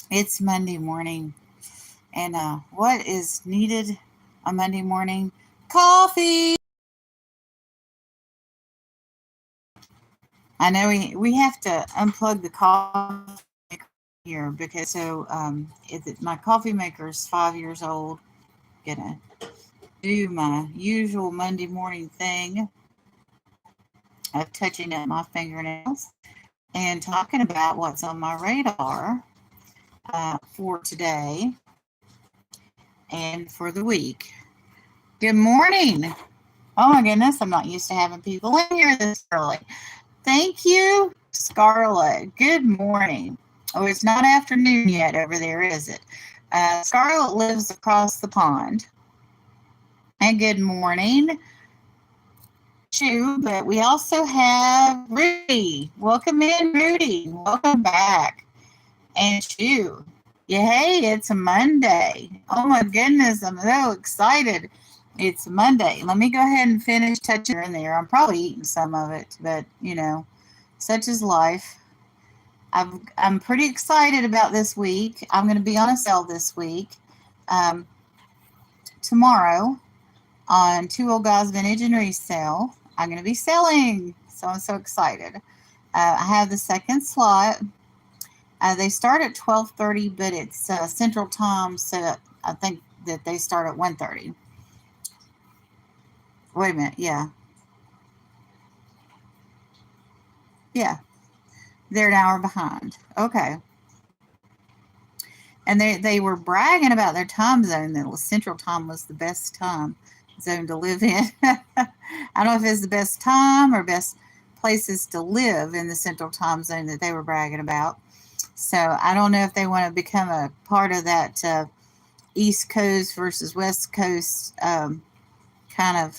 It's Monday morning, and what is needed on Monday morning? Coffee. I know we have to unplug the coffee maker here because my coffee maker is 5 years old. Gonna do my usual Monday morning thing of touching up my fingernails and talking about what's on my radar for today and for the week. Good morning. Oh my goodness, I'm not used to having people in here this early. Thank you, Scarlett. Good morning. Oh, it's not afternoon yet over there, is it? Scarlett lives across the pond. And good morning, Chu. But we also have Rudy. Welcome in, Rudy. Welcome back. And Chu. Yeah, hey, it's a Monday. Oh my goodness, I'm so excited. It's Monday. Let me go ahead and finish touching in there. I'm probably eating some of it, but such is life. I'm pretty excited about this week. I'm going to be on a sale this week. Um, Tomorrow on Two Old Guys Vintage and Resale, I'm going to be selling. So I'm so excited. I have the second slot. They start at 12:30, but it's Central Time, so I think that they start at 1:30. Wait a minute. Yeah. Yeah. They're an hour behind. Okay. And they were bragging about their time zone, that Central Time was the best time zone to live in. I don't know if it's the best time or best places to live in the Central Time zone that they were bragging about. So I don't know if they want to become a part of that East Coast versus West Coast kind of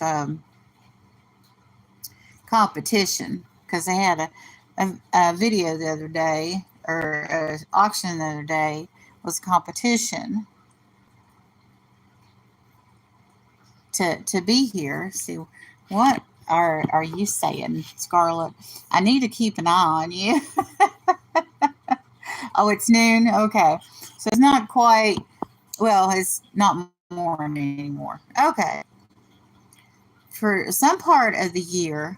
competition, because they had a video the other day, or an auction the other day, was a competition to be here. See, what are you saying, Scarlett? I need to keep an eye on you. Oh, it's noon. Okay, so it's not quite. Well, it's not morning anymore. Okay, for some part of the year,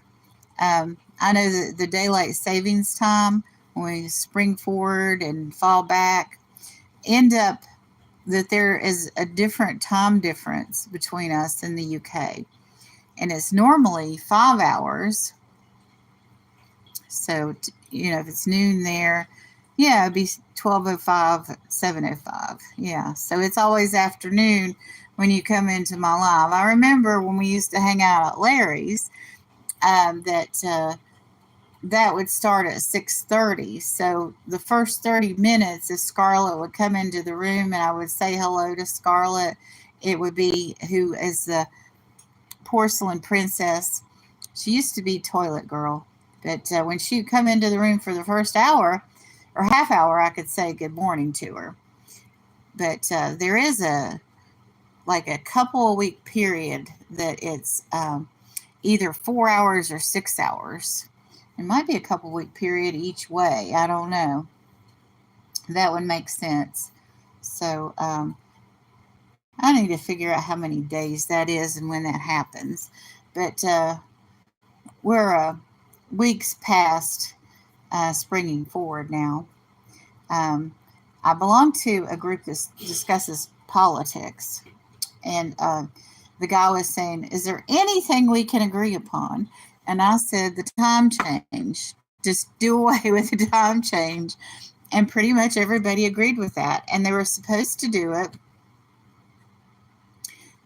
I know that the daylight savings time, when we spring forward and fall back, end up that there is a different time difference between us and the UK, and it's normally 5 hours. So if it's noon there, yeah, it'd be 12:05, 7:05. Yeah, so it's always afternoon when you come into my live. I remember when we used to hang out at Larry's, that would start at 6:30. So the first 30 minutes, if Scarlett would come into the room and I would say hello to Scarlett, it would be who is the porcelain princess. She used to be toilet girl, but when she'd come into the room for the first hour or half hour, I could say good morning to her. But there is a couple of week period that it's either 4 hours or 6 hours. It might be a couple week period each way. I don't know. That would make sense. So I need to figure out how many days that is and when that happens. But we're weeks past springing forward now. Um, I belong to a group that discusses politics, and the guy was saying, "Is there anything we can agree upon?" And I said, "The time change. Just do away with the time change." And pretty much everybody agreed with that. And they were supposed to do it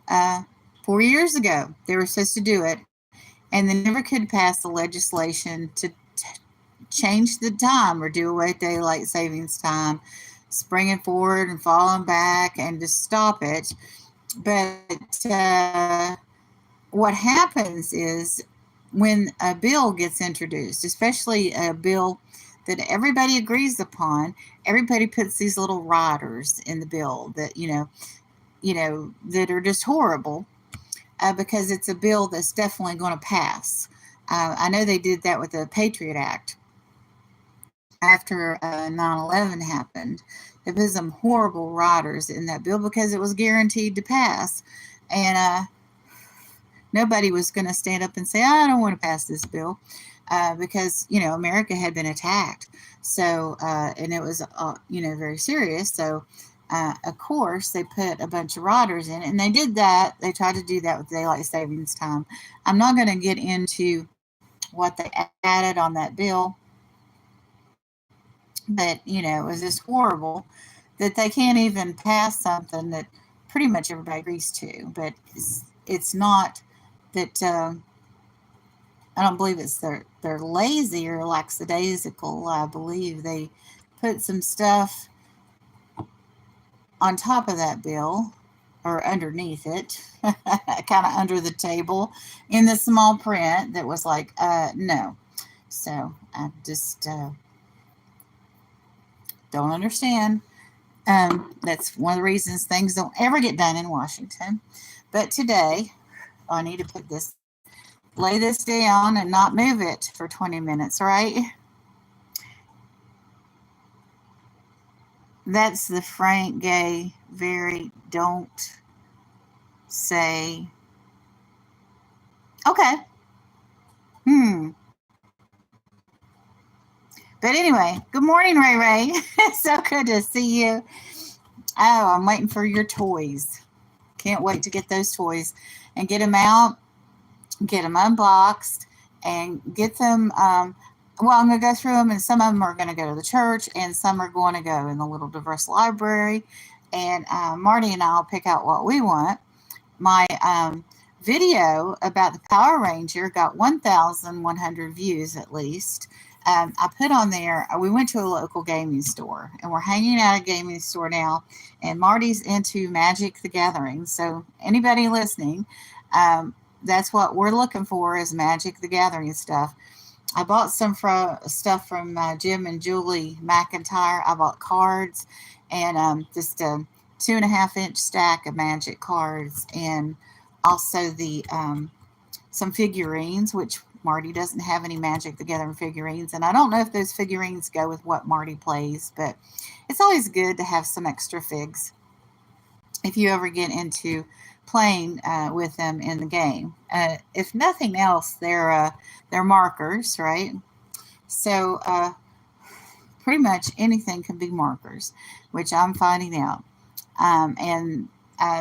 uh, 4 years ago. They were supposed to do it, and they never could pass the legislation to change the time or do away with daylight savings time, springing forward and falling back, and to stop it. But what happens is when a bill gets introduced, especially a bill that everybody agrees upon, everybody puts these little riders in the bill that that are just horrible, because it's a bill that's definitely going to pass. I know they did that with the Patriot Act. after 9/11 happened. They put some horrible riders in that bill because it was guaranteed to pass. And nobody was going to stand up and say, I don't want to pass this bill because, America had been attacked. So, and it was, very serious. So, of course, they put a bunch of riders in, and they did that. They tried to do that with daylight savings time. I'm not going to get into what they added on that bill, but, it was just horrible that they can't even pass something that pretty much everybody agrees to. But it's not that I don't believe it's they're lazy or lackadaisical. I believe they put some stuff on top of that bill or underneath it, kind of under the table in the small print that was like, no. So I just don't understand. That's one of the reasons things don't ever get done in Washington. But today, I need to lay this down and not move it for 20 minutes, right? That's the frank, gay, very don't say. Okay. But anyway, good morning, Ray Ray. So good to see you. Oh, I'm waiting for your toys. Can't wait to get those toys and get them out, get them unboxed, and get them. Well, I'm going to go through them, and some of them are going to go to the church, and some are going to go in the little diverse library. And Marty and I will pick out what we want. My video about the Power Ranger got 1,100 views at least. I put on there, we went to a local gaming store, and we're hanging out at a gaming store now, and Marty's into Magic the Gathering. So anybody listening, that's what we're looking for is Magic the Gathering stuff. I bought some stuff from Jim and Julie McIntyre. I bought cards and just a 2.5-inch stack of Magic cards, and also the some figurines, which Marty doesn't have any Magic the Gathering figurines, and I don't know if those figurines go with what Marty plays, but it's always good to have some extra figs if you ever get into playing with them in the game. If nothing else, they're markers, right? So pretty much anything can be markers, which I'm finding out. And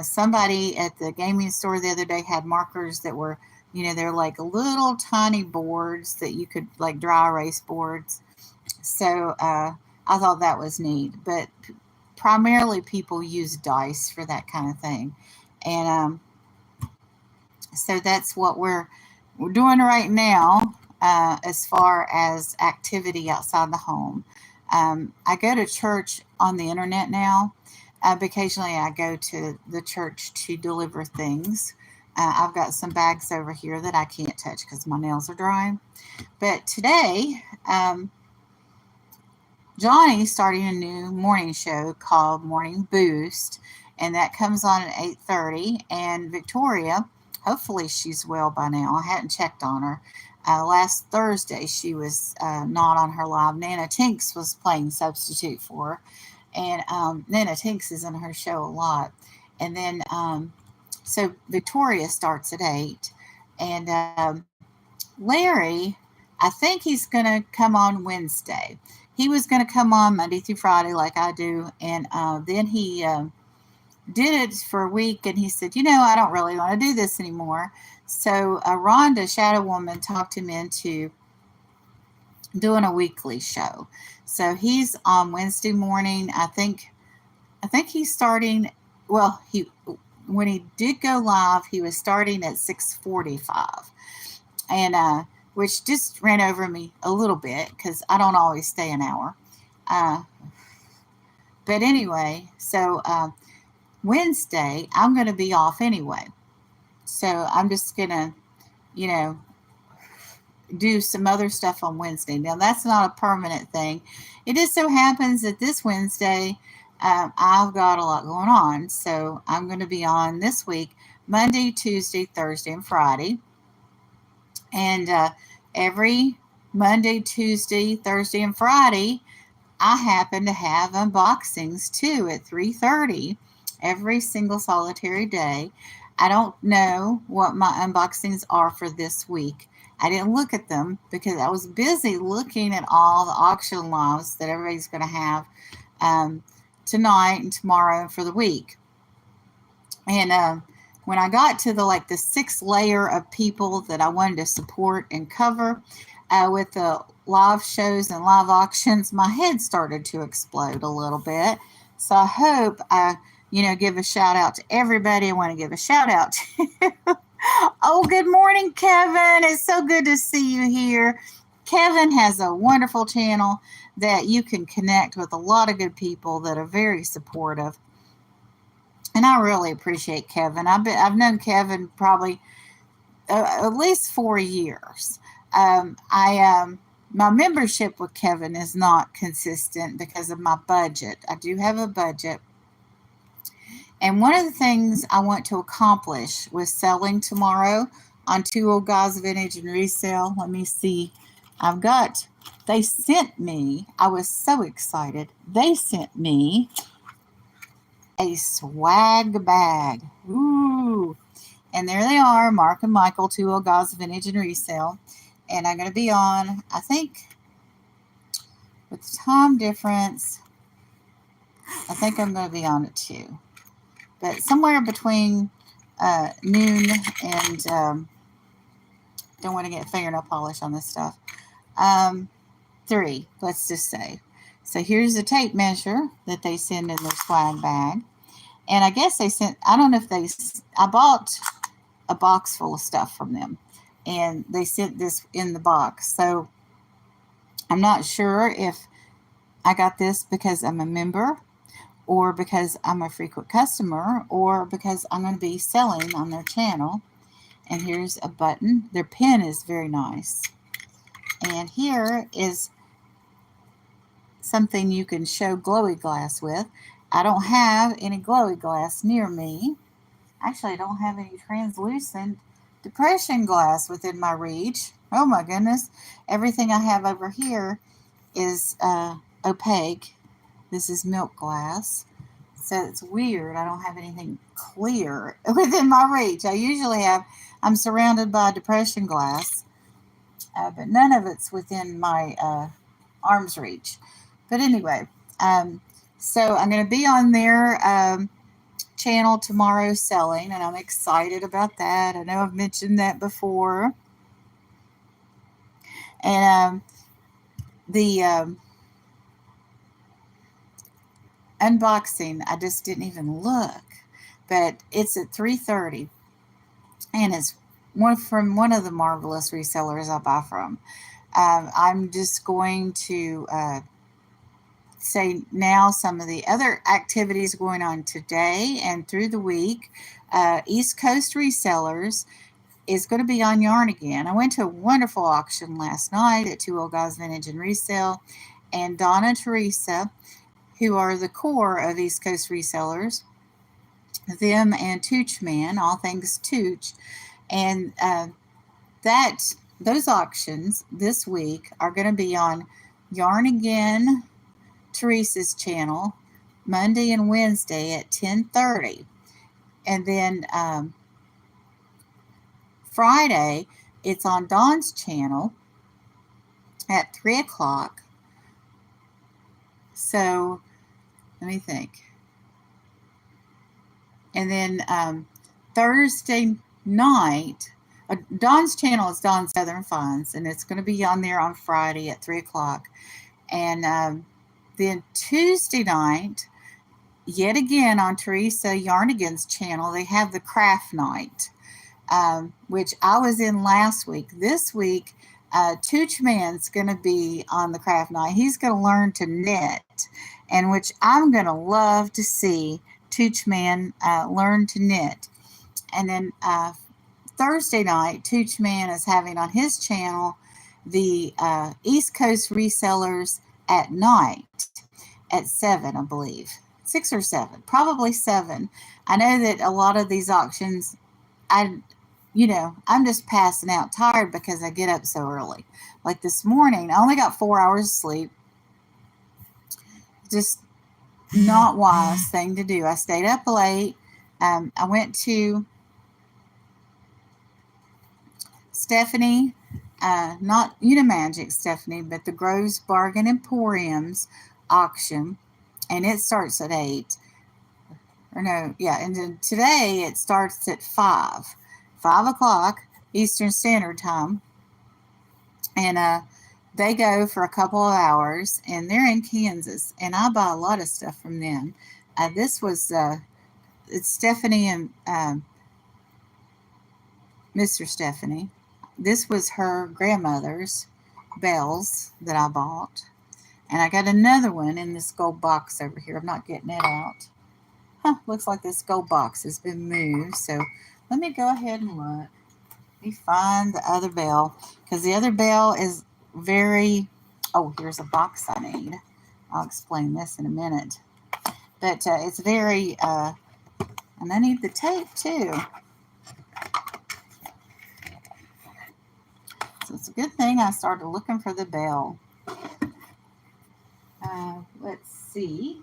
somebody at the gaming store the other day had markers that were, they're like little tiny boards that you could like dry erase boards. So I thought that was neat. But primarily people use dice for that kind of thing. And so that's what we're doing right now as far as activity outside the home. I go to church on the internet now. Occasionally I go to the church to deliver things. I've got some bags over here that I can't touch because my nails are drying. But today, Johnny's starting a new morning show called Morning Boost, and that comes on at 8:30. And Victoria, hopefully she's well by now. I hadn't checked on her. Last Thursday, she was not on her live. Nana Tinks was playing substitute for her. And Nana Tinks is in her show a lot. And then, so Victoria starts at 8. And Larry, I think he's going to come on Wednesday. He was going to come on Monday through Friday like I do. And then he did it for a week, and he said, I don't really want to do this anymore. So Rhonda, Shadow Woman, talked him into doing a weekly show. So he's on Wednesday morning. I think he's starting. Well, when he did go live, he was starting at 6:45, and which just ran over me a little bit because I don't always stay an hour. But anyway, so Wednesday I'm going to be off anyway, so I'm just gonna, do some other stuff on Wednesday. Now, that's not a permanent thing. It just so happens that this Wednesday, I've got a lot going on. So I'm going to be on this week, Monday, Tuesday, Thursday, and Friday. And every Monday, Tuesday, Thursday, and Friday, I happen to have unboxings too at 3:30 every single solitary day. I don't know what my unboxings are for this week. I didn't look at them because I was busy looking at all the auction lives that everybody's going to have um, tonight and tomorrow and for the week. And when I got to the sixth layer of people that I wanted to support and cover with the live shows and live auctions, my head started to explode a little bit. So I hope I, give a shout out to everybody. I want to give a shout out to. Oh, good morning, Kevin. It's so good to see you here. Kevin has a wonderful channel that you can connect with a lot of good people that are very supportive. And I really appreciate Kevin. I've known Kevin probably at least 4 years. My membership with Kevin is not consistent because of my budget. I do have a budget. And one of the things I want to accomplish with selling tomorrow on Two Old Guys Vintage and Resale. Let me see. They sent me, I was so excited. They sent me a swag bag. Ooh. And there they are, Mark and Michael, Two Old Guys Vintage and Resale. And I'm going to be on, I think, with the time difference, I think I'm going to be on at 2. But somewhere between noon and, don't want to get fingernail polish on this stuff, 3, let's just say. So here's the tape measure that they send in their swag bag. And I guess they sent, I don't know if I bought a box full of stuff from them. And they sent this in the box. So I'm not sure if I got this because I'm a member or because I'm a frequent customer or because I'm going to be selling on their channel. And here's a button. Their pen is very nice. And here is something you can show glowy glass with. I don't have any glowy glass near me. Actually, I don't have any translucent depression glass within my reach. Oh my goodness. Everything I have over here is opaque. This is milk glass. So it's weird. I don't have anything clear within my reach. I'm surrounded by depression glass, but none of it's within my arm's reach. But anyway, so I'm going to be on their channel tomorrow selling, and I'm excited about that. I know I've mentioned that before. And the unboxing, I just didn't even look, but it's at 3:30, and it's from one of the marvelous resellers I buy from. I'm just going to say now some of the other activities going on today and through the week. East Coast Resellers is going to be on yarn again. I went to a wonderful auction last night at Two Old Guys Vintage and Resale, and Donna and Teresa, who are the core of East Coast Resellers, them and Tooch Man, all things Tooch, and those auctions this week are going to be on Yarn Again, Teresa's channel, Monday and Wednesday at 10:30, and then Friday it's on Dawn's channel at 3 o'clock. So let me think. And then Thursday night, Dawn's channel is Dawn Southern Finds, and it's going to be on there on Friday at 3 o'clock. And then Tuesday night, yet again on Teresa Yarnigan's channel, they have the craft night, which I was in last week. This week, Tooch Man's going to be on the craft night. He's going to learn to knit, and which I'm going to love to see Tooch Man learn to knit. And then Thursday night, Tooch Man is having on his channel the East Coast Resellers at night at 7, I believe. 6 or 7, probably 7. I know that a lot of these auctions, I'm just passing out tired because I get up so early. Like this morning, I only got 4 hours of sleep. just not wise thing to do. I stayed up late. I went to Stephanie, not Unimagic Stephanie, but the Groves Bargain Emporium's auction, and it starts at 8. Or no, yeah, and then today it starts at 5 o'clock Eastern Standard Time, and they go for a couple of hours, and they're in Kansas, and I buy a lot of stuff from them. This was it's Stephanie and Mr. Stephanie. This was her grandmother's bells that I bought. And I got another one in this gold box over here. I'm not getting it out. Looks like this gold box has been moved. So let me go ahead and look. Let me find the other bell. Because the other bell is very... Oh, here's a box I need. I'll explain this in a minute. But it's very... and I need the tape too. So it's a good thing I started looking for the bell. Let's see.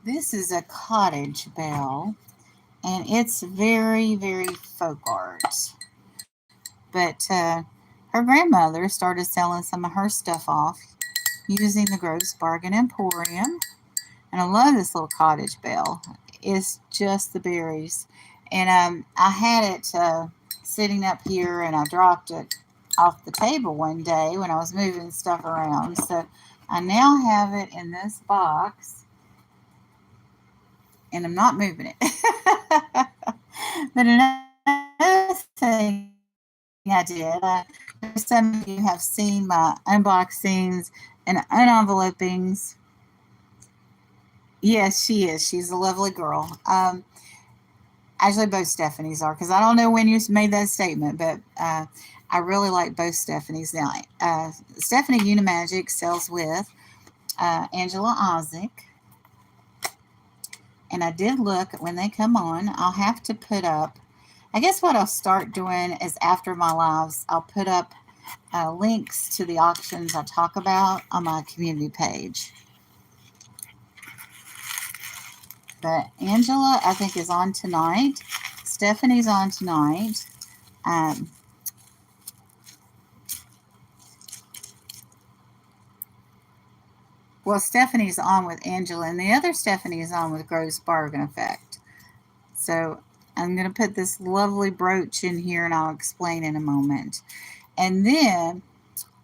This is a cottage bell, and it's very, very folk art. But her grandmother started selling some of her stuff off using the Groves Bargain Emporium. And I love this little cottage bell. It's just the berries. And I had it sitting up here, and I dropped it off the table one day when I was moving stuff around. So I now have it in this box, and I'm not moving it. But another thing I did, some of you have seen my unboxings and unenvelopings. Yes, she is. She's a lovely girl. Actually, both Stephanies are, because I don't know when you made that statement, but I really like both Stephanies. Now, Stephanie Unimagic sells with Angela Isaac. And I did look when they come on. I'll have to put up, I guess what I'll start doing is after my lives, I'll put up links to the auctions I talk about on my community page. But Angela, I think, is on tonight. Stephanie's on tonight. Well, Stephanie's on with Angela, and the other Stephanie is on with Groves Bargain Effect. So I'm going to put this lovely brooch in here, and I'll explain in a moment. And then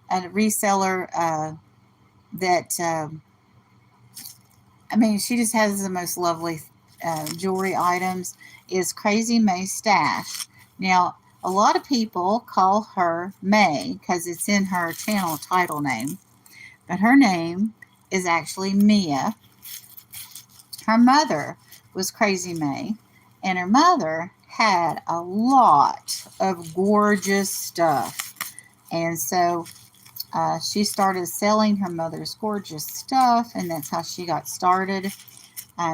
a reseller that... I mean, she just has the most lovely jewelry items, is Crazy May Stash. Now, a lot of people call her May because it's in her channel title name. But her name is actually Mia. Her mother was Crazy May, and her mother had a lot of gorgeous stuff. And so she started selling her mother's gorgeous stuff, and that's how she got started.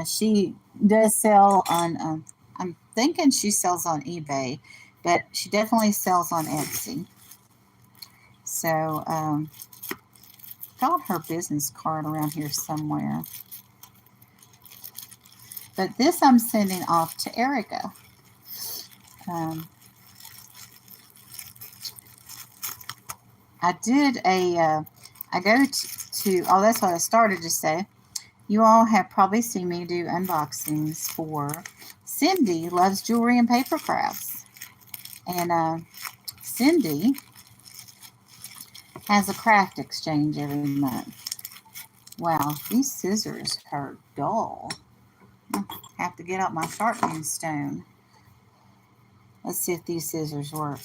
She does sell on, I'm thinking she sells on eBay, but she definitely sells on Etsy. So, got her business card around here somewhere. But this I'm sending off to Erica. I did a, I go to, oh, that's what I started to say. You all have probably seen me do unboxings for Cindy Loves Jewelry and Paper Crafts. And Cindy has a craft exchange every month. Wow, these scissors are dull. I have to get out my sharpening stone. Let's see if these scissors work.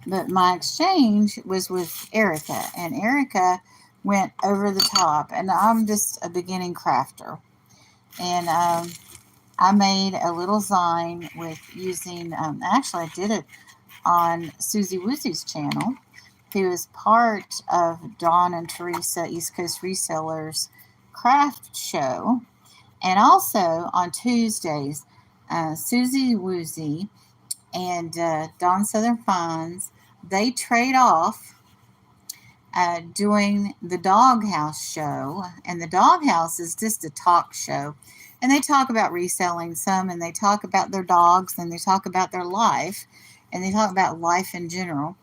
But my exchange was with Erica, and Erica went over the top, and I'm just a beginning crafter. And I made a little sign with using, actually I did it on Susie Woozy's channel, who is part of Dawn and Teresa East Coast Resellers craft show. And also on Tuesdays, Susie Woozy and Dawn Southern Finds. They trade off doing the Doghouse show, and the Doghouse is just a talk show. And they talk about reselling some, and they talk about their dogs, and they talk about their life, and they talk about life in general.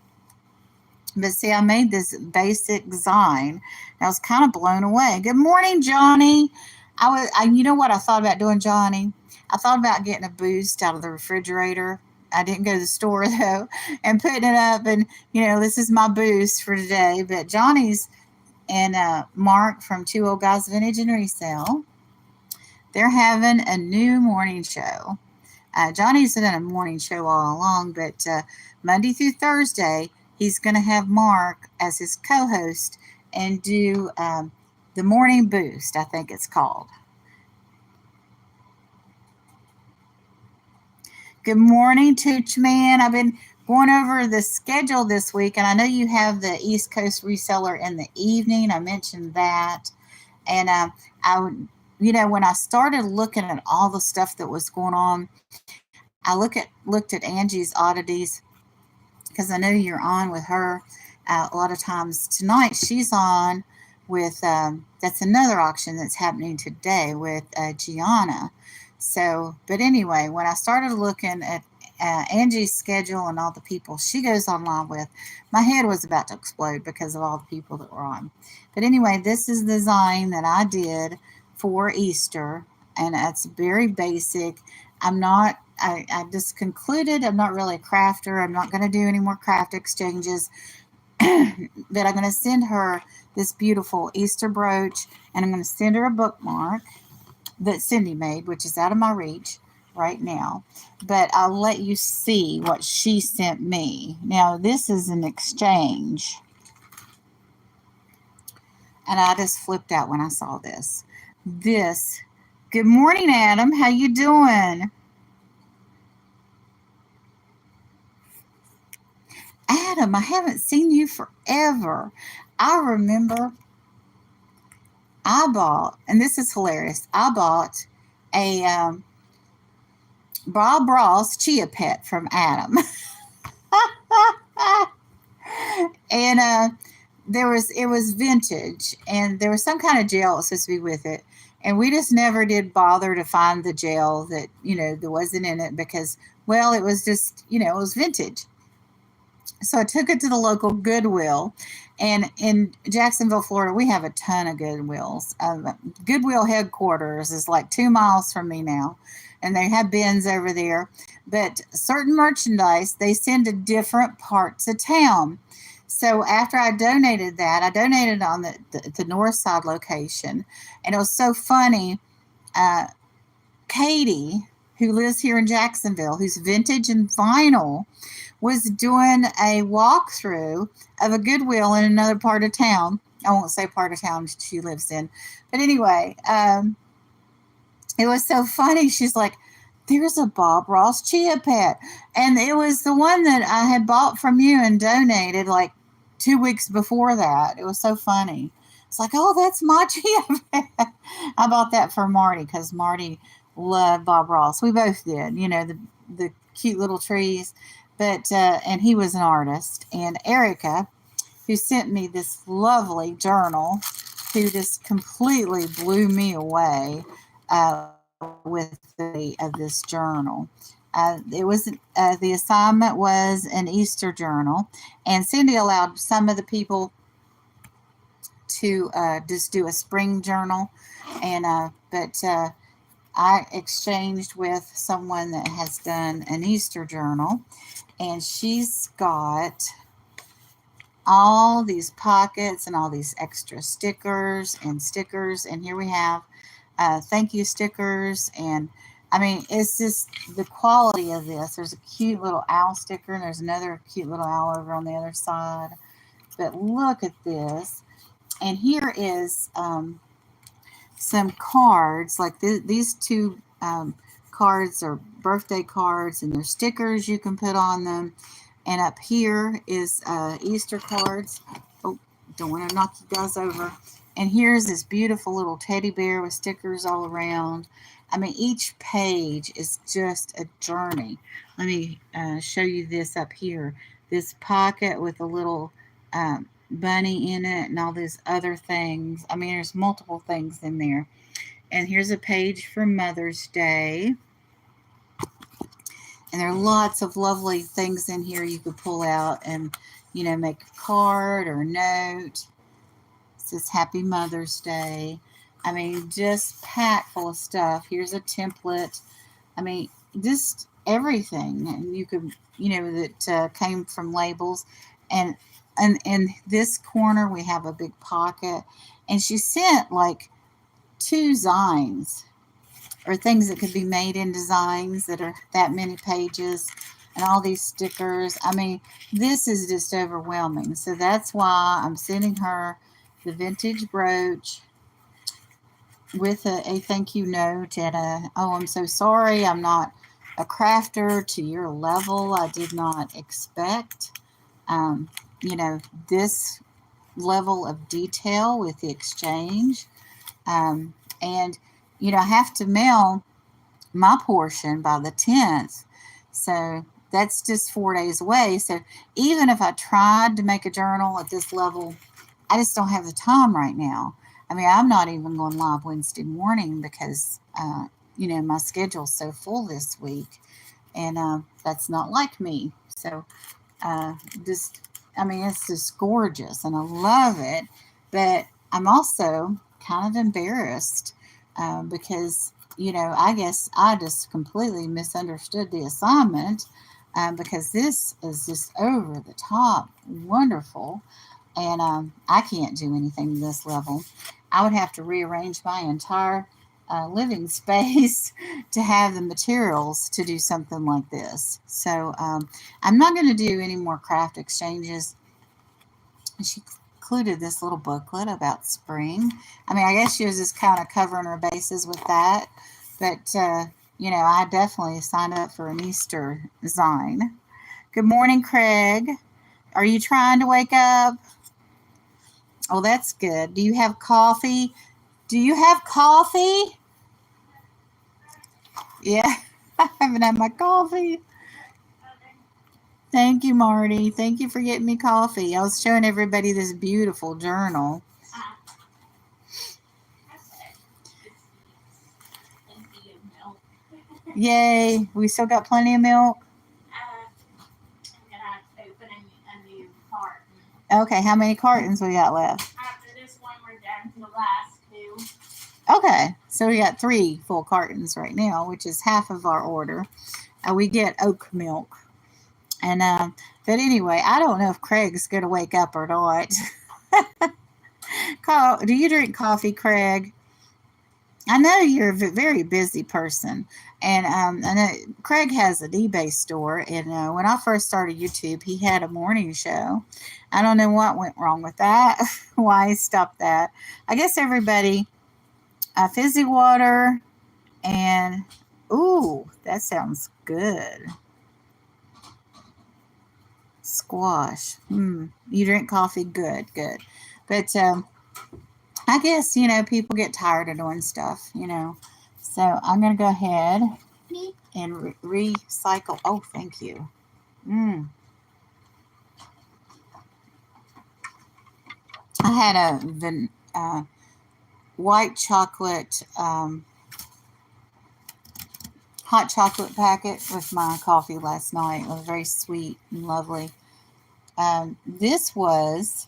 But see, I made this basic design. I was kind of blown away. Good morning, Johnny. You know what I thought about doing, Johnny? I thought about getting a Boost out of the refrigerator. I didn't go to the store though, and putting it up, and this is my Boost for today. But Johnny's and Mark from Two Old Guys Vintage and Resale, they're having a new morning show. Johnny's done a morning show all along, but Monday through Thursday, he's going to have Mark as his co-host and do the Morning Boost, I think it's called. Good morning, Tooch Man. I've been going over the schedule this week, and I know you have the East Coast reseller in the evening. I mentioned that. And when I started looking at all the stuff that was going on, I looked at Angie's oddities, because I know you're on with her a lot of times. Tonight she's on with that's another auction that's happening today with Gianna. So, but anyway, when I started looking at Angie's schedule and all the people she goes online with, my head was about to explode because of all the people that were on. But anyway, this is the design that I did for Easter, and it's very basic. I just concluded I'm not really a crafter. I'm not going to do any more craft exchanges, but I'm going to send her this beautiful Easter brooch, and I'm going to send her a bookmark that Cindy made, which is out of my reach right now. But I'll let you see what she sent me. Now, this is an exchange, and I just flipped out when I saw this. Good morning, Adam. How you doing? Adam, I haven't seen you forever. I remember I bought, and this is hilarious, I bought a Bob Ross Chia Pet from Adam. And it was vintage, and there was some kind of gel supposed to be with it. And we just never did bother to find the gel that, that wasn't in it because, well, it was just, it was vintage. So I took it to the local Goodwill, and in Jacksonville, Florida, we have a ton of Goodwills. Goodwill headquarters is like 2 miles from me now, and they have bins over there. But certain merchandise, they send to different parts of town. So after I donated that, I donated on the north side location, and it was so funny. Katie, who lives here in Jacksonville, who's vintage and vinyl, was doing a walkthrough of a Goodwill in another part of town. I won't say part of town she lives in. But anyway, it was so funny. She's like, there's a Bob Ross Chia Pet. And it was the one that I had bought from you and donated like 2 weeks before that. It was so funny. It's like, oh, that's my Chia Pet. I bought that for Marty because Marty loved Bob Ross. We both did, the cute little trees. But and he was an artist. And Erica, who sent me this lovely journal, who just completely blew me away with this journal. It was the assignment was an Easter journal, and Cindy allowed some of the people to just do a spring journal, and but I exchanged with someone that has done an Easter journal. And she's got all these pockets and all these extra stickers. And here we have thank you stickers. And I mean, it's just the quality of this. There's a cute little owl sticker, and there's another cute little owl over on the other side. But look at this. And here is some cards. Like these two cards are birthday cards, and there's stickers you can put on them. And up here is Easter cards. Oh, don't want to knock you guys over. And here's this beautiful little teddy bear with stickers all around. I mean, each page is just a journey. Let me show you this up here. This pocket with a little bunny in it and all these other things. I mean, there's multiple things in there. And here's a page for Mother's Day. And there are lots of lovely things in here you could pull out and, make a card or a note. It says Happy Mother's Day. I mean, just packed full of stuff. Here's a template. I mean, just everything. And you could, that came from labels. And in this corner, we have a big pocket. And she sent like 2 zines or things that could be made in designs that are that many pages and all these stickers. I mean, this is just overwhelming. So that's why I'm sending her the vintage brooch with a thank you note and I'm so sorry, I'm not a crafter to your level. I did not expect, this level of detail with the exchange. And I have to mail my portion by the 10th. So that's just 4 days away. So even if I tried to make a journal at this level, I just don't have the time right now. I mean, I'm not even going live Wednesday morning because, my schedule's so full this week. And that's not like me. So it's just gorgeous and I love it. But I'm also kind of embarrassed because, I guess I just completely misunderstood the assignment because this is just over the top wonderful. And I can't do anything to this level. I would have to rearrange my entire living space to have the materials to do something like this. So I'm not going to do any more craft exchanges. She included this little booklet about spring. I mean, I guess she was just kind of covering her bases with that. But, I definitely signed up for an Easter zine. Good morning, Craig. Are you trying to wake up? Oh, that's good. Do you have coffee? Do you have coffee? Yeah, I haven't had my coffee. Thank you, Marty. Thank you for getting me coffee. I was showing everybody this beautiful journal. Yay, we still got plenty of milk. Okay, how many cartons we got left? After this one, we're down to the last 2. Okay, so we got 3 full cartons right now, which is half of our order. We get oat milk. And but anyway, I don't know if Craig's going to wake up or not. Do you drink coffee, Craig? I know you're a very busy person, and I know Craig has an eBay store. And when I first started YouTube, he had a morning show. I don't know what went wrong with that, why he stopped that. I guess everybody, fizzy water, and ooh, that sounds good. Squash. You drink coffee? Good. But I guess, people get tired of doing stuff, So I'm going to go ahead and recycle. Oh, thank you. I had a white chocolate, hot chocolate packet with my coffee last night. It was very sweet and lovely. This was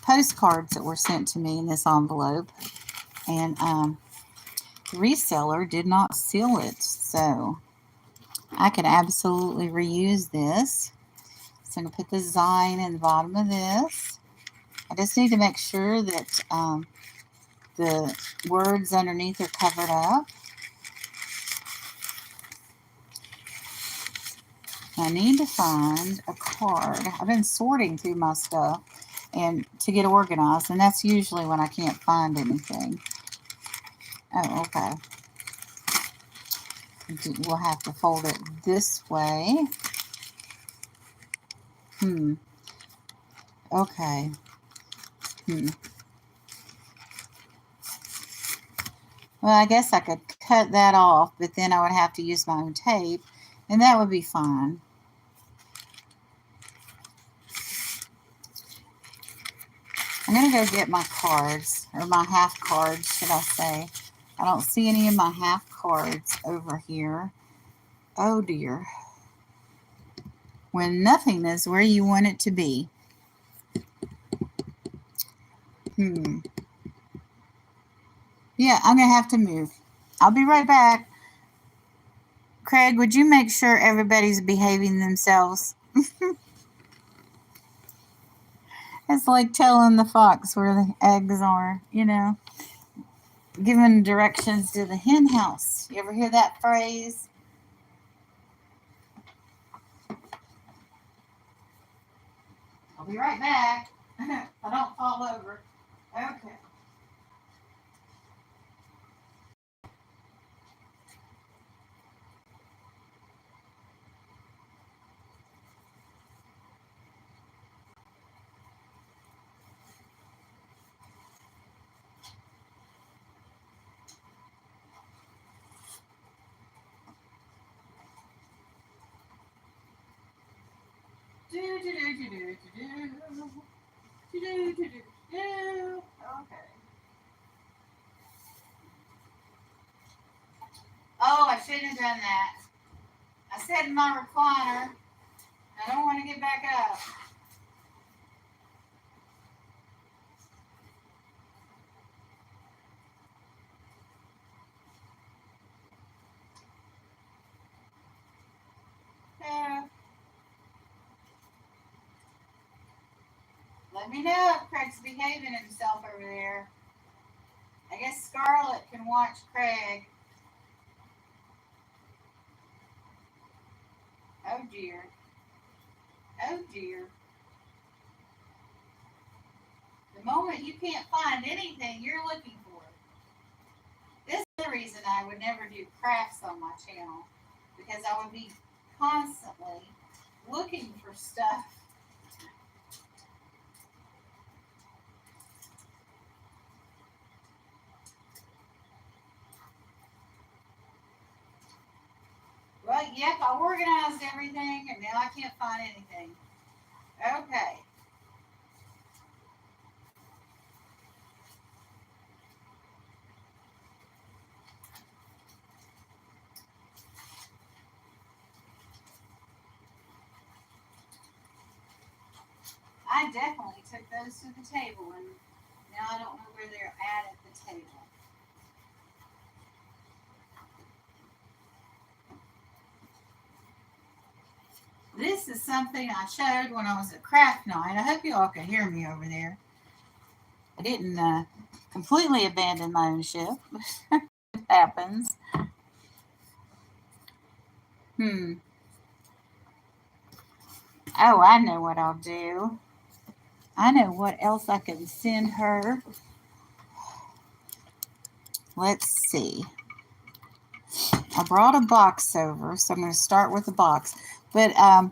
postcards that were sent to me in this envelope, and the reseller did not seal it, so I could absolutely reuse this. So I'm going to put the zine in the bottom of this. I just need to make sure that the words underneath are covered up. I need to find a card. I've been sorting through my stuff and to get organized, and that's usually when I can't find anything. Oh, okay. We'll have to fold it this way. Okay. Well, I guess I could cut that off, but then I would have to use my own tape. And that would be fine. I'm going to go get my cards, or my half cards, should I say. I don't see any of my half cards over here. Oh dear. When nothing is where you want it to be. Yeah, I'm going to have to move. I'll be right back. Craig, would you make sure everybody's behaving themselves? It's like telling the fox where the eggs are, you know. Giving directions to the hen house. You ever hear that phrase? I'll be right back. I don't fall over. Okay. Okay. Oh, I shouldn't have done that. I sat in my recliner. I don't want to get back up. Yeah. Let me know if Craig's behaving himself over there. I guess Scarlett can watch Craig. Oh dear. Oh dear. The moment you can't find anything you're looking for. This is the reason I would never do crafts on my channel. Because I would be constantly looking for stuff. Well, yep, I organized everything and now I can't find anything. Okay. I definitely took those to the table and now I don't know where they're at the table. This is something I showed when I was at craft night. I hope you all can hear me over there. I didn't completely abandon my own ship. It happens. Oh, I know what I'll do. I know what else I can send her. Let's see. I brought a box over, so I'm going to start with the box. But I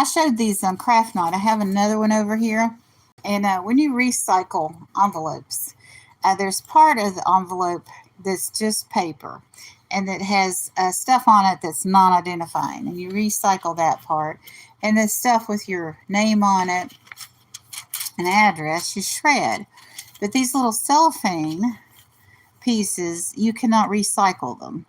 showed these on craft night. I have another one over here. And when you recycle envelopes, there's part of the envelope that's just paper and that has stuff on it that's non-identifying. And you recycle that part. And the stuff with your name on it and address, you shred. But these little cellophane pieces, you cannot recycle them.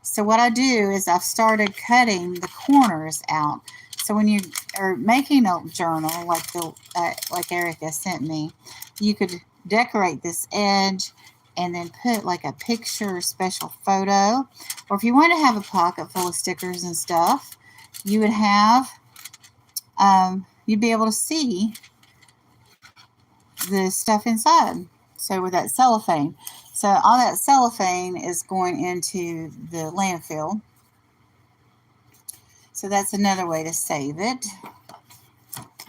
So what I do is I've started cutting the corners out. So when you are making a journal like Erica sent me, you could decorate this edge and then put like a picture or special photo. Or if you want to have a pocket full of stickers and stuff, you would have, you'd be able to see the stuff inside. So with that cellophane. So all that cellophane is going into the landfill. So that's another way to save it,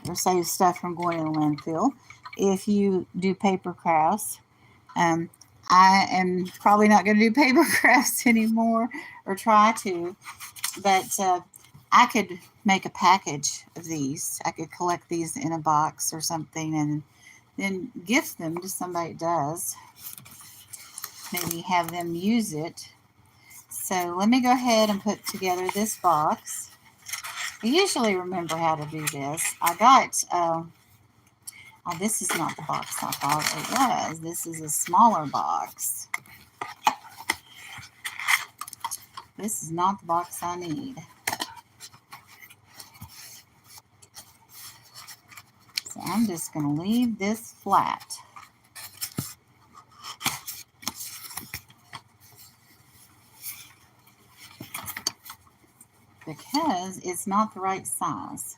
or save stuff from going in the landfill. If you do paper crafts, I am probably not going to do paper crafts anymore, or try to, but I could make a package of these. I could collect these in a box or something and then gift them to somebody that does. Maybe have them use it. So let me go ahead and put together this box. I usually remember how to do this. I got, oh, this is not the box I thought it was. This is a smaller box. This is not the box I need. So I'm just going to leave this flat. Because it's not the right size.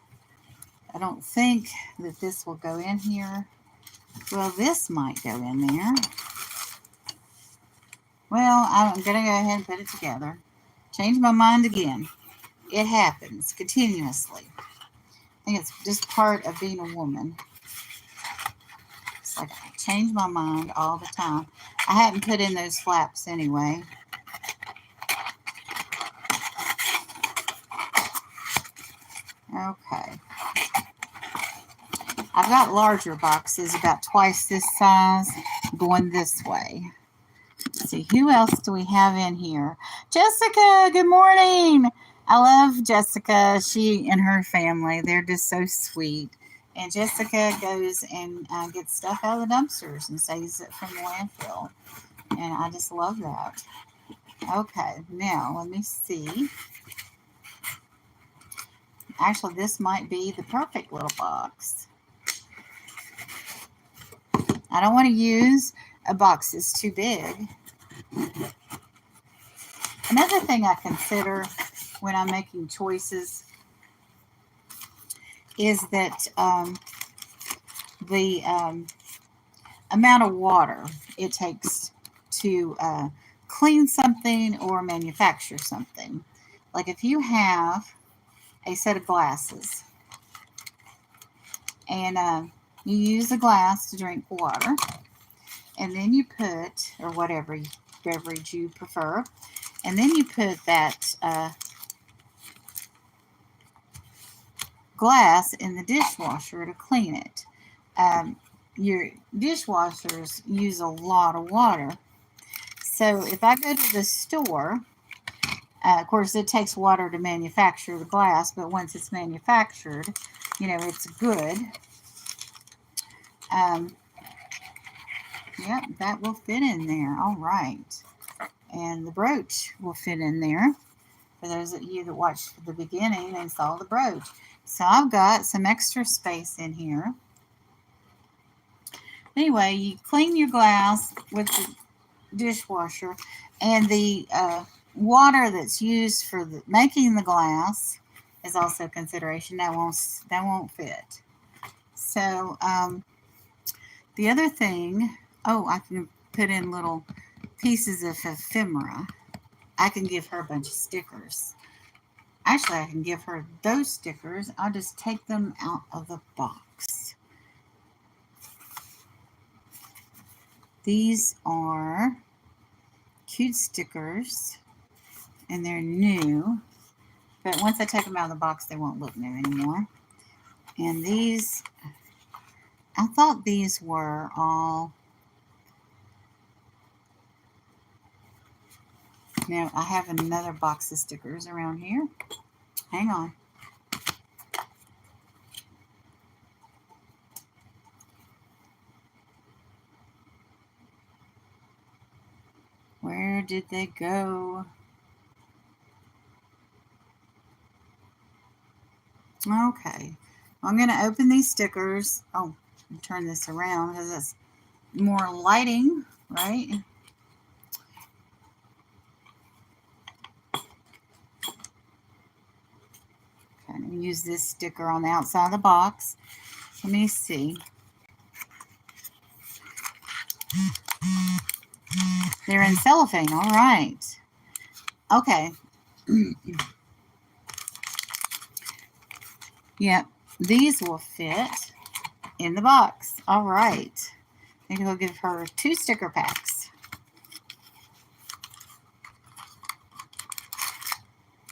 I don't think that this will go in here. Well, this might go in there. Well, I'm going to go ahead and put it together. Change my mind again. It happens continuously. I think it's just part of being a woman. It's like I change my mind all the time. I hadn't put in those flaps anyway. Okay. I've got larger boxes, about twice this size, going this way. Let's see, who else do we have in here? Jessica, good morning. I love Jessica. She and her family, they're just so sweet. And Jessica goes and gets stuff out of the dumpsters and saves it from the landfill. And I just love that. Okay, now let me see. Actually, this might be the perfect little box. I don't want to use a box that's too big. Another thing I consider when I'm making choices is that the amount of water it takes to clean something or manufacture something. Like if you have a set of glasses and you use a glass to drink water, and then you put, or whatever beverage you prefer, and then you put that glass in the dishwasher to clean it. Your dishwashers use a lot of water. So if I go to the store, of course it takes water to manufacture the glass, but once it's manufactured, you know, it's good. Yep, that will fit in there. All right. And the brooch will fit in there. For those of you that watched the beginning and saw the brooch. So I've got some extra space in here. Anyway, you clean your glass with the dishwasher, and the water that's used for making the glass is also a consideration. That won't fit. So the other thing, I can put in little pieces of ephemera. I can give her a bunch of stickers. Actually, I can give her those stickers. I'll just take them out of the box. These are cute stickers, and they're new. But once I take them out of the box, they won't look new anymore. And these, I thought these were all... Now, I have another box of stickers around here. Hang on. Where did they go? Okay. I'm going to open these stickers. Oh, turn this around because it's more lighting, right? I'm going to use this sticker on the outside of the box. Let me see. They're in cellophane. All right. Okay. Yep. These will fit in the box. All right. I think we'll give her 2 sticker packs.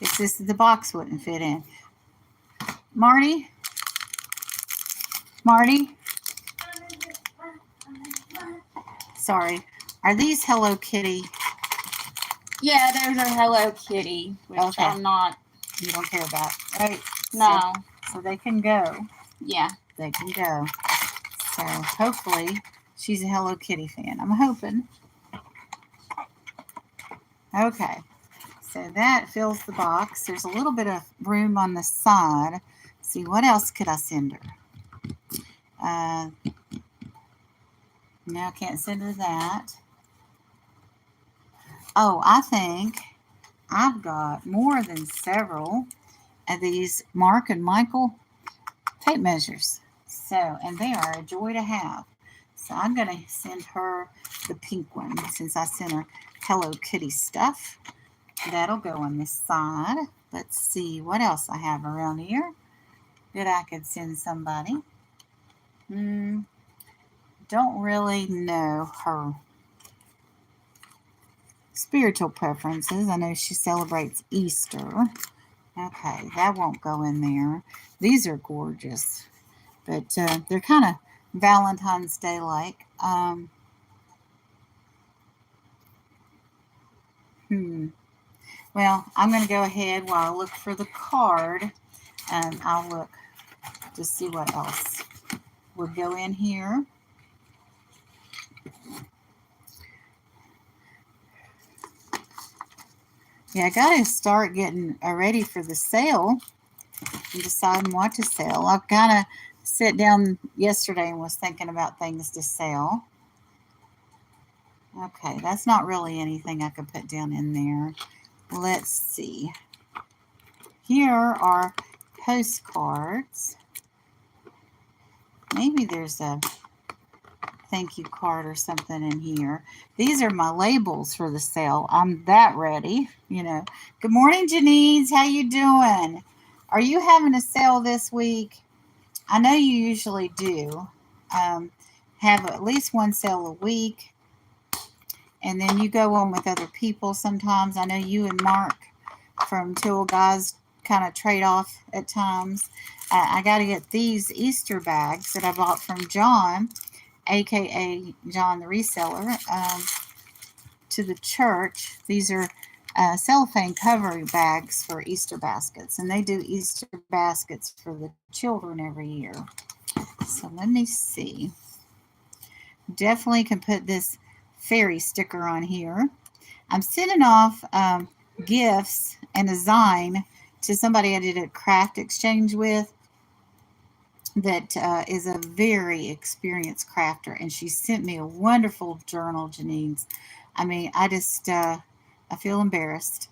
It's just the box wouldn't fit in. Marty? Sorry. Are these Hello Kitty Yeah, there's our Hello Kitty, which Okay. I'm not. You don't care about, right? No. So they can go. Yeah. They can go. So hopefully she's a Hello Kitty fan. I'm hoping. Okay. So that fills the box. There's a little bit of room on the side. Let's see, what else could I send her? No, can't send her that. Oh, I think I've got more than several of these Mark and Michael tape measures. So, and they are a joy to have. So I'm going to send her the pink one since I sent her Hello Kitty stuff. That'll go on this side. Let's see what else I have around here that I could send somebody. Don't really know her spiritual preferences. I know she celebrates Easter. Okay, that won't go in there. These are gorgeous, but they're kind of Valentine's Day like. Well, I'm going to go ahead while I look for the card, and I'll look to see what else would go in here. Yeah, I got to start getting ready for the sale and deciding what to sell. I've kind of sat down yesterday and was thinking about things to sell. Okay, that's not really anything I could put down in there. Let's see. Here are postcards. Maybe there's a thank you card or something in here. These are my labels for the sale. I'm that ready, you know. Good morning, Janice. How you doing? Are you having a sale this week? I know you usually do. Have at least one sale a week. And then you go on with other people sometimes. I know you and Mark from Tool Guys kind of trade off at times. I got to get these Easter bags that I bought from John, aka John the reseller, to the church. These are cellophane cover bags for Easter baskets, and they do Easter baskets for the children every year. So let me see. Definitely can put this fairy sticker on here. I'm sending off gifts and a design to somebody I did a craft exchange with that is a very experienced crafter, and she sent me a wonderful journal, Janine's. I mean, I just I feel embarrassed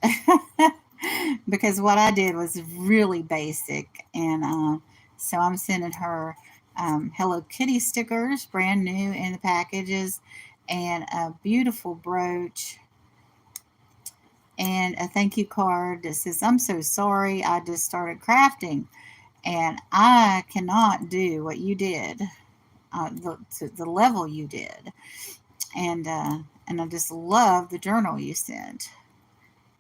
because what I did was really basic, and so I'm sending her Hello Kitty stickers, brand new in the packages, and a beautiful brooch and a thank you card that says, I'm so sorry, I just started crafting and I cannot do what you did, to the level you did. And I just love the journal you sent.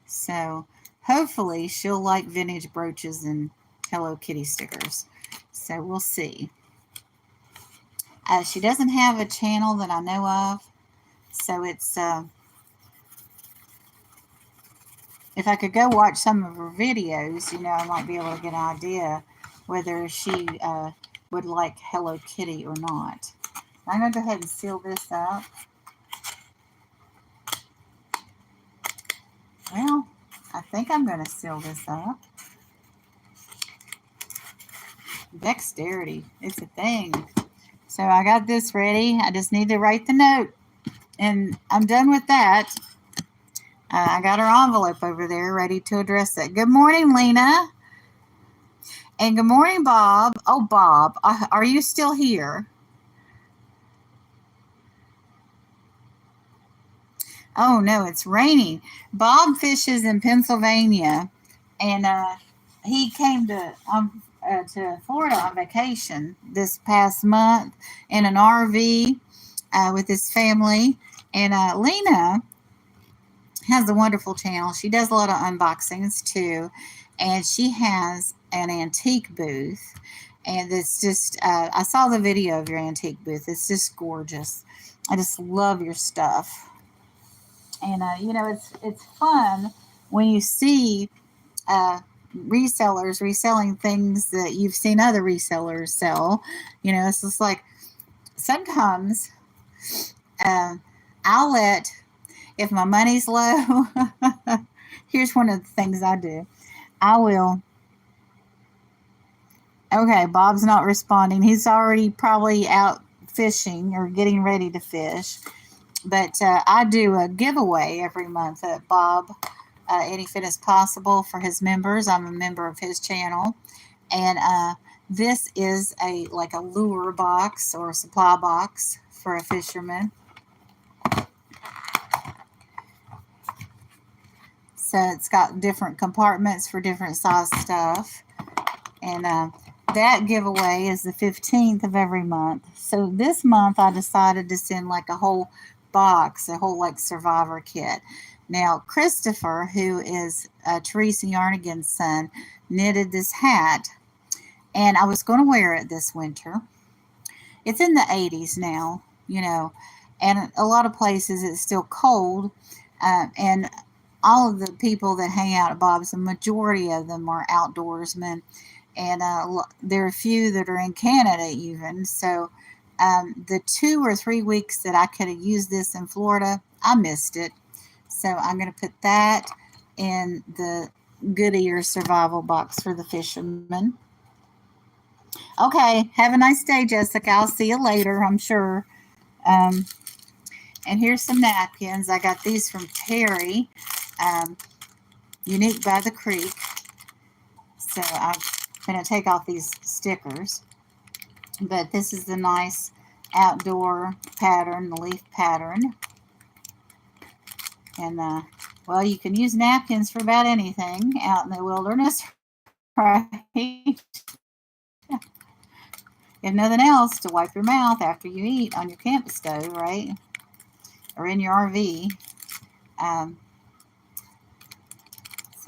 So hopefully she'll like vintage brooches and Hello Kitty stickers. So we'll see. She doesn't have a channel that I know of. So it's, if I could go watch some of her videos, you know, I might be able to get an idea whether she would like Hello Kitty or not. I'm going to go ahead and seal this up. Well, I think I'm going to seal this up. Dexterity, it's a thing. So I got this ready. I just need to write the note. And I'm done with that. I got her envelope over there ready to address it. Good morning, Lena. And good morning, Bob. Oh, Bob, are you still here? Oh, no, it's raining. Bob fishes in Pennsylvania, and he came to Florida on vacation this past month in an RV with his family. And Lena has a wonderful channel. She does a lot of unboxings too, and she has an antique booth. And it's just, I saw the video of your antique booth. It's just gorgeous. I just love your stuff. And it's fun when you see resellers reselling things that you've seen other resellers sell. It's just like sometimes uh, I'll let, if my money's low, here's one of the things I do. I will. Okay, Bob's not responding. He's already probably out fishing or getting ready to fish. But I do a giveaway every month at Bob Any Fitness Possible for his members. I'm a member of his channel, and this is a lure box or a supply box for a fisherman. So it's got different compartments for different size stuff, and that giveaway is the 15th of every month. So this month I decided to send a whole box, a whole survivor kit. Now Christopher, who is Teresa Yarnigan's son, knitted this hat, and I was going to wear it this winter. It's in the 80s now, and a lot of places it's still cold, and all of the people that hang out at Bob's, the majority of them are outdoorsmen, and there are a few that are in Canada even. So the 2 or 3 weeks that I could have used this in Florida, I missed it. So I'm going to put that in the Goodyear survival box for the fishermen. Okay, have a nice day, Jessica. I'll see you later, I'm sure. And here's some napkins. I got these from Terry, Unique by the Creek. So I'm going to take off these stickers. But this is the nice outdoor pattern, the leaf pattern. And, well, you can use napkins for about anything out in the wilderness, right? If nothing else, to wipe your mouth after you eat on your camp stove, right? Or in your RV. So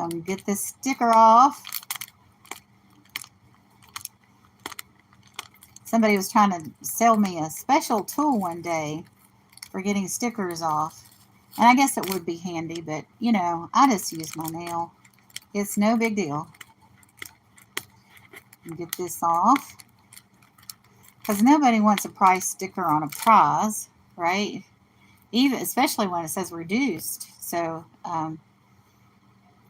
I'm going to get this sticker off. Somebody was trying to sell me a special tool one day for getting stickers off. And I guess it would be handy, but, I just use my nail. It's no big deal. Get this off. Because nobody wants a price sticker on a prize, right? Especially when it says reduced. So,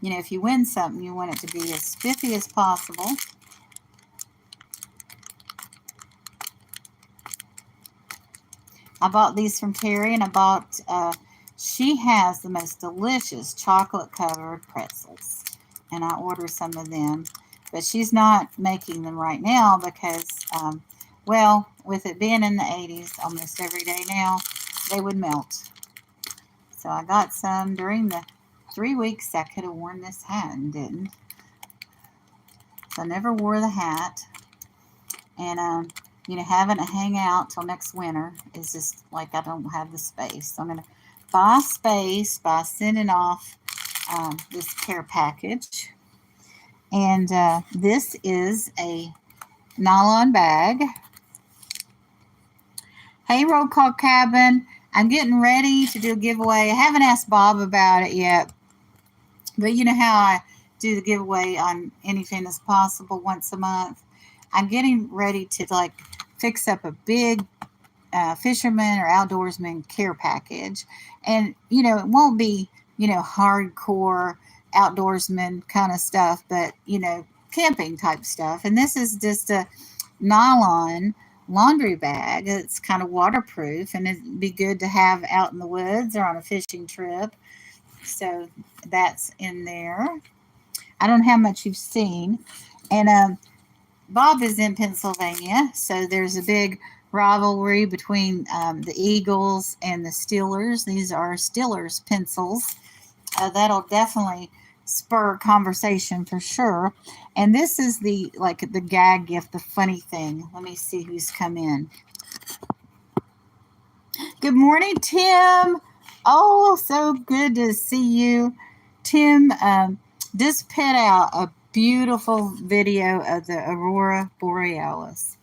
if you win something, you want it to be as spiffy as possible. I bought these from Terry, and she has the most delicious chocolate-covered pretzels. And I ordered some of them. But she's not making them right now because, well, with it being in the 80s almost every day now, they would melt. So I got some during the 3 weeks I could have worn this hat and didn't. So I never wore the hat. And, having to hang out till next winter is just I don't have the space. So I'm going to buy space by sending off this care package. And this is a nylon bag. Hey, Roll Call Cabin. I'm getting ready to do a giveaway. I haven't asked Bob about it yet. But you know how I do the giveaway on anything that's possible once a month. I'm getting ready to fix up a big fisherman or outdoorsman care package. And, it won't be, hardcore outdoorsman kind of stuff, but, camping type stuff. And this is just a nylon laundry bag. It's kind of waterproof, and it'd be good to have out in the woods or on a fishing trip. So that's in there. I don't know how much you've seen. And Bob is in Pennsylvania, so there's a big rivalry between the Eagles and the Steelers. These are Steelers pencils. That'll definitely spur conversation for sure. And this is the gag gift, the funny thing. Let me see who's come in. Good morning, Tim. Oh, so good to see you. Tim just put out a beautiful video of the Aurora Borealis.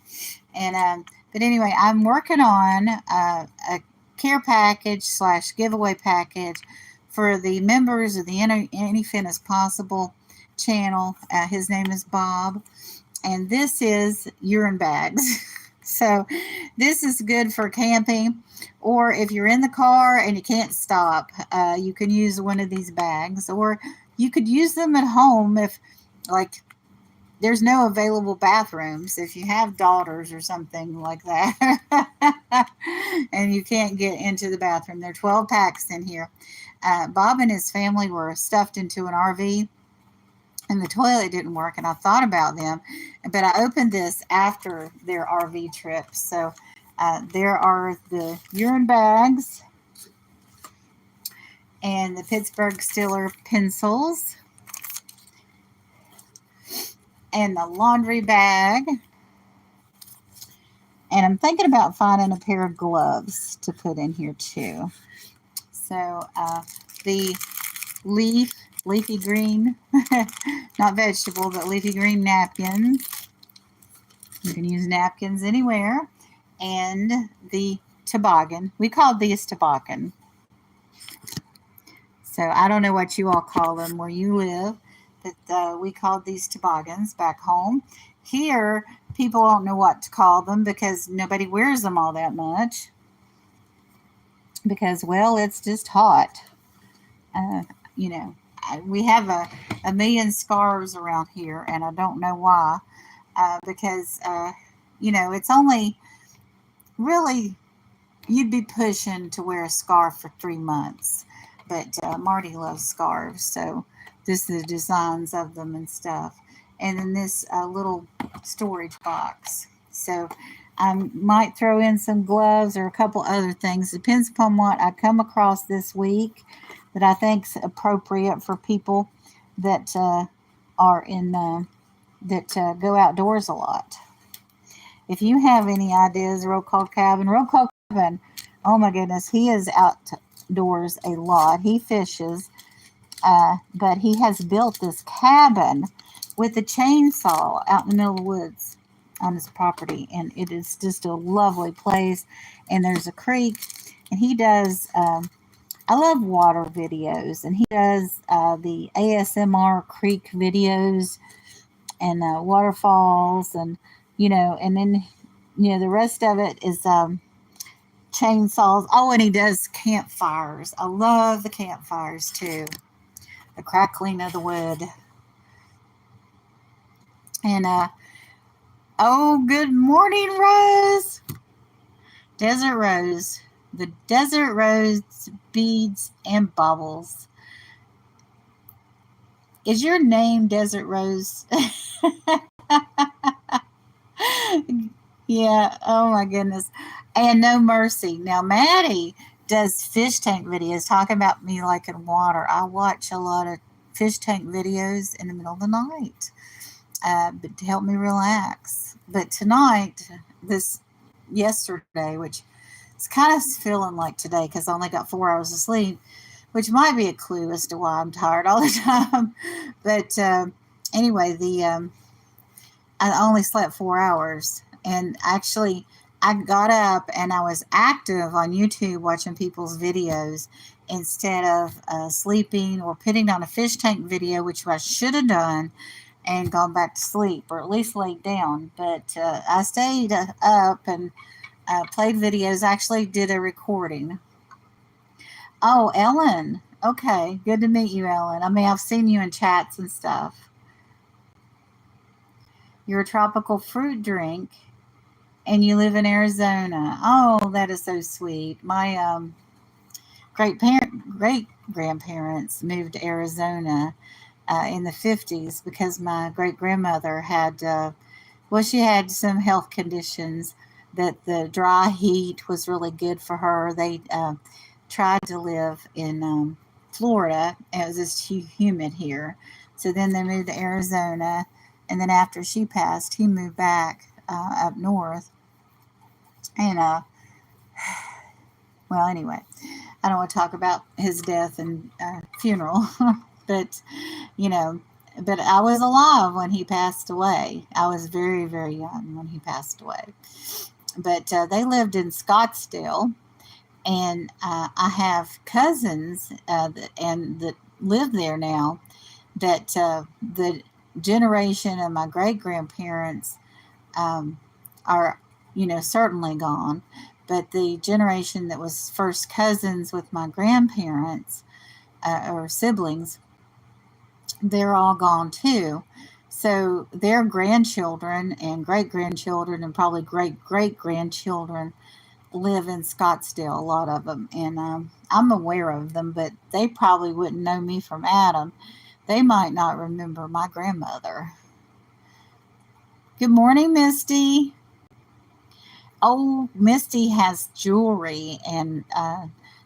And but anyway, I'm working on a care package / giveaway package for the members of the Any Fitness Possible channel, his name is Bob, and this is urine bags. So this is good for camping, or if you're in the car and you can't stop, you can use one of these bags, or you could use them at home if, like, there's no available bathrooms. If you have daughters or something like that, and you can't get into the bathroom, there are 12 packs in here. Bob and his family were stuffed into an RV, and the toilet didn't work, and I thought about them, but I opened this after their RV trip. So there are the urine bags and the Pittsburgh Steelers pencils and the laundry bag, and I'm thinking about finding a pair of gloves to put in here too. So the leafy green, not vegetable, but leafy green napkins. You can use napkins anywhere. And the toboggan. We called these toboggan. So I don't know what you all call them where you live, but we called these toboggans back home. Here, people don't know what to call them because nobody wears them all that much. Because, well, it's just hot. You know, we have a million scarves around here, and I don't know why. Because, you know, it's only really, you'd be pushing to wear a scarf for 3 months. But Marty loves scarves, so this is the designs of them and stuff. And then this little storage box. So I might throw in some gloves or a couple other things. Depends upon what I come across this week that I think's appropriate for people that are in that go outdoors a lot. If you have any ideas, Roll Call Cabin, oh my goodness, he is outdoors a lot. He fishes, but he has built this cabin with a chainsaw out in the middle of the woods on his property, and it is just a lovely place. And there's a creek, and he does I love water videos, and he does the ASMR creek videos and waterfalls, and and then the rest of it is chainsaws. Oh, and he does campfires. I love the campfires too, the crackling of the wood. And oh, good morning, Rose. Desert Rose. The Desert Rose beads and baubles. Is your name Desert Rose? Yeah. Oh my goodness. And No Mercy. Now Maddie does fish tank videos talking about me liking water. I watch a lot of fish tank videos in the middle of the night, but to help me relax. But tonight, yesterday, which it's kind of feeling like today because I only got 4 hours of sleep, which might be a clue as to why I'm tired all the time. But anyway, I only slept 4 hours, and actually I got up and I was active on YouTube watching people's videos instead of sleeping or putting on a fish tank video, which I should have done and gone back to sleep, or at least laid down. But I stayed up and played videos. Actually did a recording. Oh, Ellen. Okay, good to meet you, Ellen. I mean, I've seen you in chats and stuff. You're a tropical fruit drink, and you live in Arizona. Oh, that is so sweet. My great grandparents moved to Arizona in the 50s because my great grandmother had, she had some health conditions that the dry heat was really good for her. They tried to live in Florida, and it was just too humid here. So then they moved to Arizona, and then after she passed, he moved back up north. And well, anyway, I don't want to talk about his death and funeral, but but I was alive when he passed away. I was very, very young when he passed away. But they lived in Scottsdale, And I have cousins that live there now that the generation of my great grandparents um, are, certainly gone. But the generation that was first cousins with my grandparents or siblings, they're all gone too. So their grandchildren and great grandchildren and probably great great grandchildren live in Scottsdale, a lot of them. And I'm aware of them, but they probably wouldn't know me from Adam. They might not remember my grandmother. Good morning, Misty. Oh, Misty has jewelry, and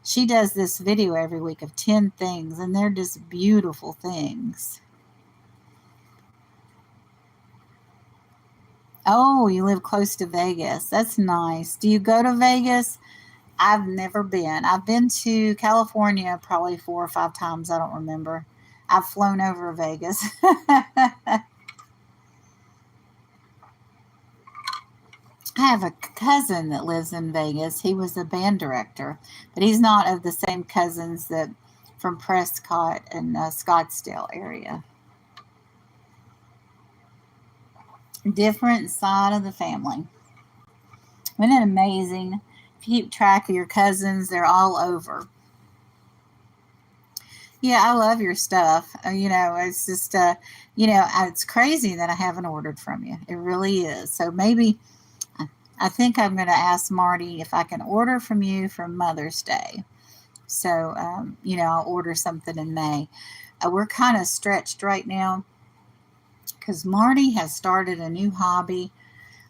she does this video every week of 10 things, and they're just beautiful things. Oh, you live close to Vegas. That's nice. Do you go to Vegas? I've never been. I've been to California probably 4 or 5 times. I don't remember. I've flown over Vegas. I have a cousin that lives in Vegas. He was a band director, but he's not of the same cousins that from Prescott and Scottsdale area. Different side of the family. Isn't it amazing? If you keep track of your cousins, they're all over. Yeah, I love your stuff. It's just, it's crazy that I haven't ordered from you. It really is. So maybe I think I'm going to ask Marty if I can order from you for Mother's Day. So, I'll order something in May. We're kind of stretched right now because Marty has started a new hobby.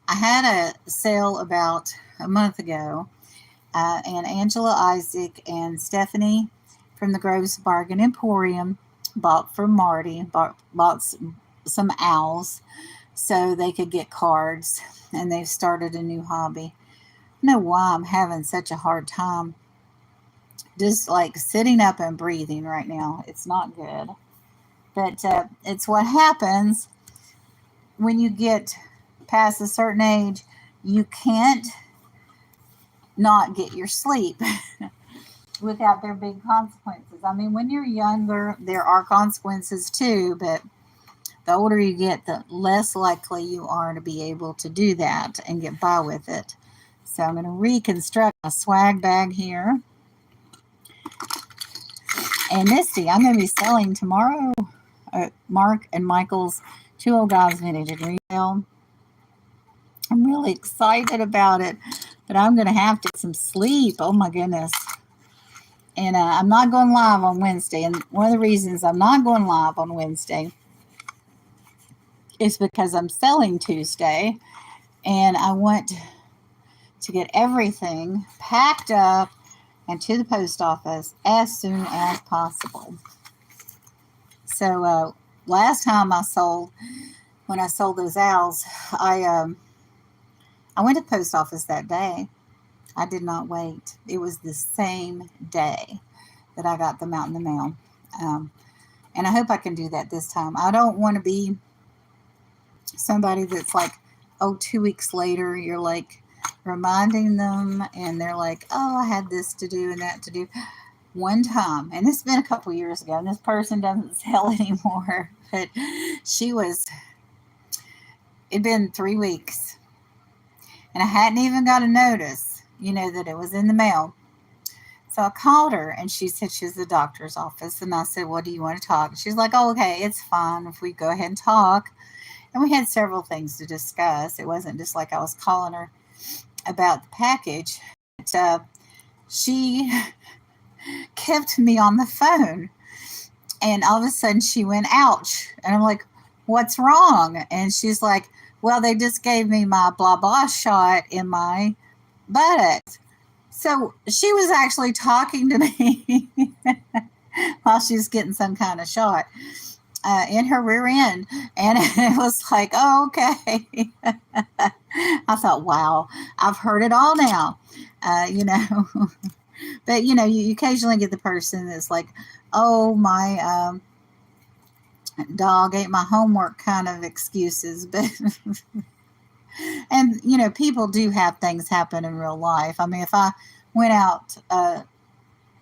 I had a sale about a month ago, and Angela Isaac and Stephanie from the Groves Bargain Emporium bought from Marty, bought some owls so they could get cards, and they've started a new hobby. I don't know why I'm having such a hard time just like sitting up and breathing right now. It's not good. But it's what happens when you get past a certain age. You can't not get your sleep without there being consequences. I mean, when you're younger, there are consequences too, but the older you get, the less likely you are to be able to do that and get by with it. So I'm going to reconstruct my swag bag here. And Misty, I'm going to be selling tomorrow at Mark and Michael's Two Old Guys Vintage and Retail. I'm really excited about it, but I'm going to have to get some sleep. Oh my goodness. And I'm not going live on Wednesday. And one of the reasons I'm not going live on Wednesday is because I'm selling Tuesday. And I want to get everything packed up and to the post office as soon as possible. So last time when I sold those owls, I went to the post office that day. I did not wait. It was the same day that I got them out in the mail. And I hope I can do that this time. I don't want to be somebody that's like, 2 weeks later, you're like reminding them and they're like, I had this to do and that to do. One time, and this has been a couple years ago, and this person doesn't sell anymore, but it'd been 3 weeks, and I hadn't even got a notice, that it was in the mail. So I called her, and she said she was at the doctor's office, and I said, well, do you want to talk? She's like, okay, it's fine if we go ahead and talk. And we had several things to discuss. It wasn't just like I was calling her about the package. But she kept me on the phone, and all of a sudden she went, ouch. And I'm like, what's wrong? And she's like, well, they just gave me my blah blah shot in my buttock. So she was actually talking to me while she was getting some kind of shot in her rear end. And it was like, oh, okay. I thought, wow, I've heard it all now, But, you occasionally get the person that's like, oh, my dog ate my homework kind of excuses. But, and, people do have things happen in real life. I mean, if I went out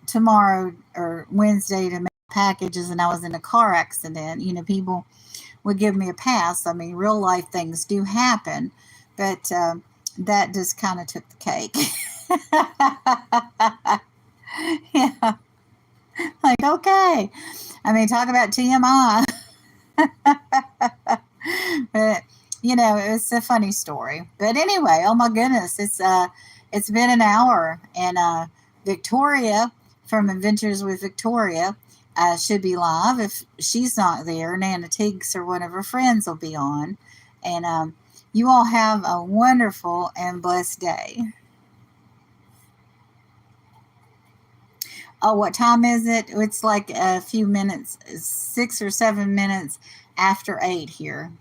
tomorrow or Wednesday to make packages, and I was in a car accident. People would give me a pass. I mean, real life things do happen, but that just kind of took the cake. Yeah, like, okay. I mean, talk about TMI. But it was a funny story. But anyway, oh my goodness, it's been an hour, and Victoria from Adventures with Victoria should be live. If she's not there, Nana Tiggs or one of her friends will be on. And you all have a wonderful and blessed day. Oh, what time is it? It's like a few minutes, 6 or 7 minutes after 8 here.